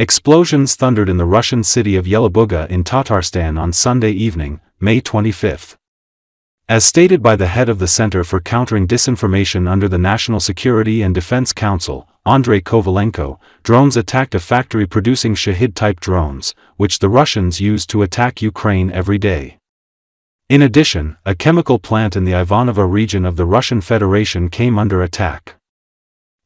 Explosions thundered in the Russian city of Yelabuga in Tatarstan on Sunday evening, May 25. As stated by the head of the Center for Countering Disinformation under the National Security and Defense Council, Andrey Kovalenko, drones attacked a factory producing Shahed-type drones, which the Russians use to attack Ukraine every day. In addition, a chemical plant in the Ivanovo region of the Russian Federation came under attack.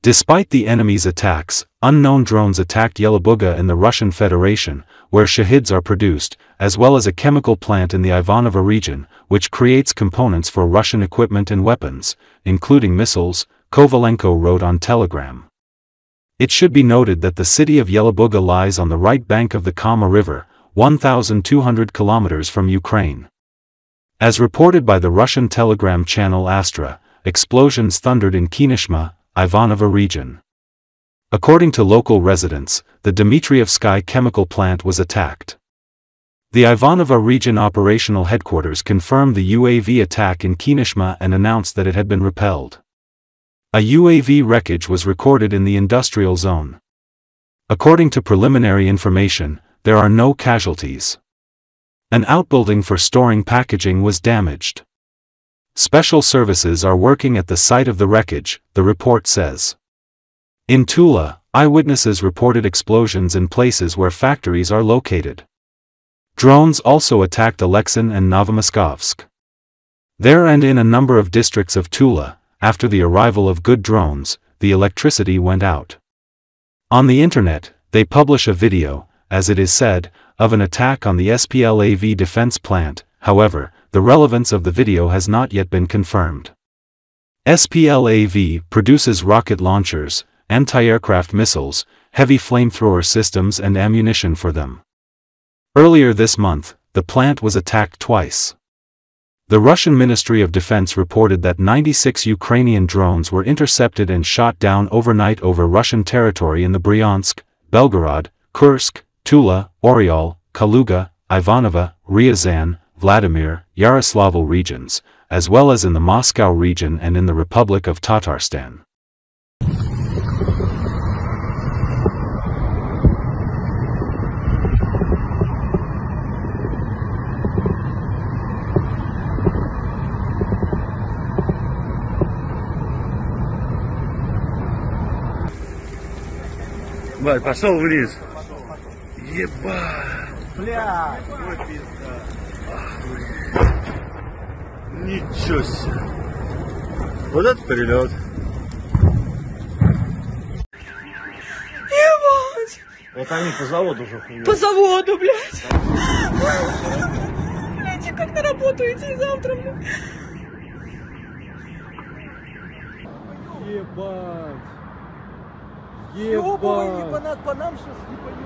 Despite the enemy's attacks, unknown drones attacked Yelabuga in the Russian Federation, where Shaheeds are produced, as well as a chemical plant in the Ivanovo region, which creates components for Russian equipment and weapons, including missiles, Kovalenko wrote on Telegram. It should be noted that the city of Yelabuga lies on the right bank of the Kama River, 1,200 kilometers from Ukraine. As reported by the Russian Telegram channel Astra, explosions thundered in Kineshma, Ivanovo region. According to local residents, the Dmitrievsky chemical plant was attacked. The Ivanovo Region Operational Headquarters confirmed the UAV attack in Kineshma and announced that it had been repelled. A UAV wreckage was recorded in the industrial zone. According to preliminary information, there are no casualties. An outbuilding for storing packaging was damaged. Special services are working at the site of the wreckage, the report says. In Tula, eyewitnesses reported explosions in places where factories are located. Drones also attacked Alexin and Novomoskovsk. There and in a number of districts of Tula, after the arrival of good drones, the electricity went out. On the internet, they publish a video, as it is said, of an attack on the SPLAV defense plant. However, the relevance of the video has not yet been confirmed. SPLAV produces rocket launchers, anti-aircraft missiles, heavy flamethrower systems and ammunition for them. Earlier this month, the plant was attacked twice. The Russian Ministry of Defense reported that 96 Ukrainian drones were intercepted and shot down overnight over Russian territory in the Bryansk, Belgorod, Kursk, Tula, Oryol, Kaluga, Ivanovo, Ryazan, Vladimir, Yaroslavl regions, as well as in the Moscow region and in the Republic of Tatarstan. Бать, пошел вниз. Ебать. Бля. Ничего себе. Вот это перелет. Ебать. Вот они по заводу уже хуйня. По заводу, блядь. Блядь, я как на работу идти завтра, блядь. Ебать. Ебать. По нам сейчас не пойдем.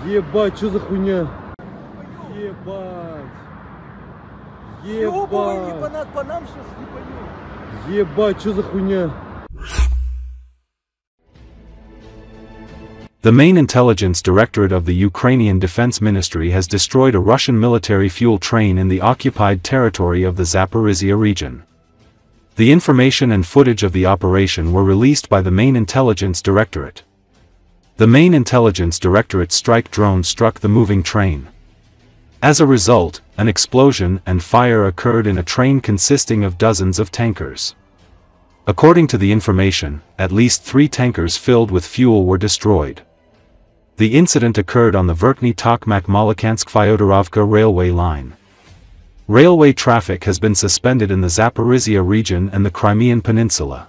Ебать, что за хуйня? Ебать. Ебать. По нам сейчас не пойдем. Ебать, что за хуйня? The main intelligence directorate of the Ukrainian Defense Ministry has destroyed a Russian military fuel train in the occupied territory of the Zaporizhia region. The information and footage of the operation were released by the main intelligence directorate. The main intelligence directorate strike drone struck the moving train. As a result, an explosion and fire occurred in a train consisting of dozens of tankers. According to the information, at least 3 tankers filled with fuel were destroyed. The incident occurred on the Verkhny-Tokmak-Molokansk-Fyodorovka railway line. Railway traffic has been suspended in the Zaporizhia region and the Crimean Peninsula.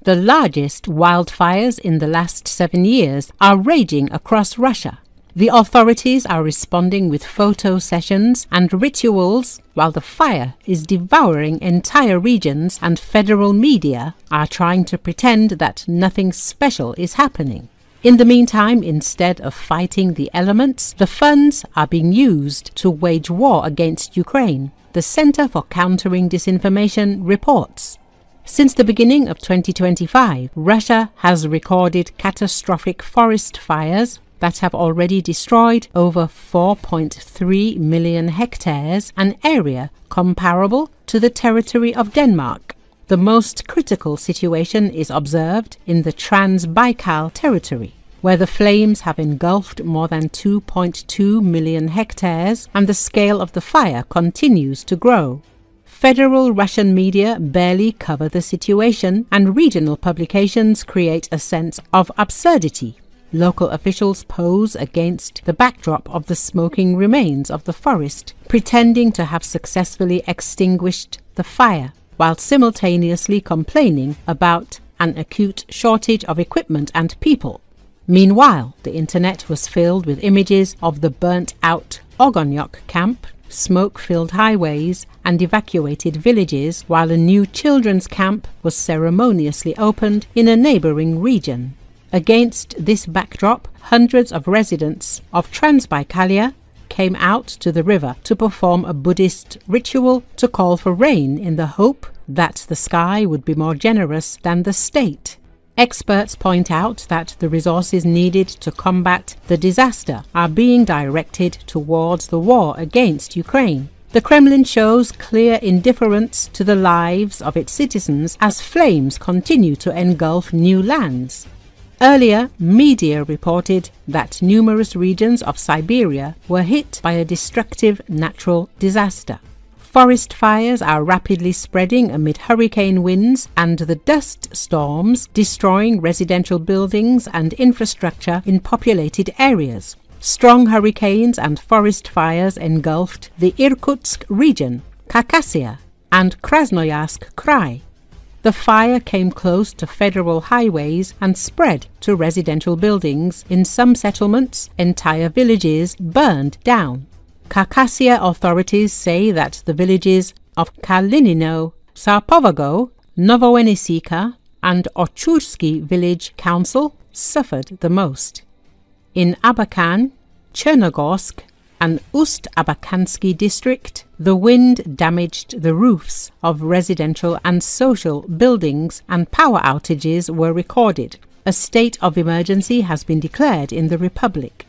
The largest wildfires in the last 7 years are raging across Russia. The authorities are responding with photo sessions and rituals, while the fire is devouring entire regions and federal media are trying to pretend that nothing special is happening. In the meantime, instead of fighting the elements, the funds are being used to wage war against Ukraine, the Center for Countering Disinformation reports. Since the beginning of 2025, Russia has recorded catastrophic forest fires that have already destroyed over 4.3 million hectares, an area comparable to the territory of Denmark. The most critical situation is observed in the Trans-Baikal territory, where the flames have engulfed more than 2.2 million hectares and the scale of the fire continues to grow. Federal Russian media barely cover the situation, and regional publications create a sense of absurdity. Local officials pose against the backdrop of the smoking remains of the forest, pretending to have successfully extinguished the fire, while simultaneously complaining about an acute shortage of equipment and people. Meanwhile, the internet was filled with images of the burnt-out Ogonyok camp, smoke-filled highways and evacuated villages, while a new children's camp was ceremoniously opened in a neighboring region. Against this backdrop, hundreds of residents of Transbaikalia came out to the river to perform a Buddhist ritual to call for rain in the hope that the sky would be more generous than the state. Experts point out that the resources needed to combat the disaster are being directed towards the war against Ukraine. The Kremlin shows clear indifference to the lives of its citizens as flames continue to engulf new lands. Earlier, media reported that numerous regions of Siberia were hit by a destructive natural disaster. Forest fires are rapidly spreading amid hurricane winds and the dust storms, destroying residential buildings and infrastructure in populated areas. Strong hurricanes and forest fires engulfed the Irkutsk region, Khakassia, and Krasnoyarsk Krai. The fire came close to federal highways and spread to residential buildings. In some settlements, entire villages burned down. Khakassia authorities say that the villages of Kalinino, Sarpovago, Novoenisika, and Ochursky village council suffered the most. In Abakan, Chernogorsk, and Ust-Abakansky district, the wind damaged the roofs of residential and social buildings and power outages were recorded. A state of emergency has been declared in the republic.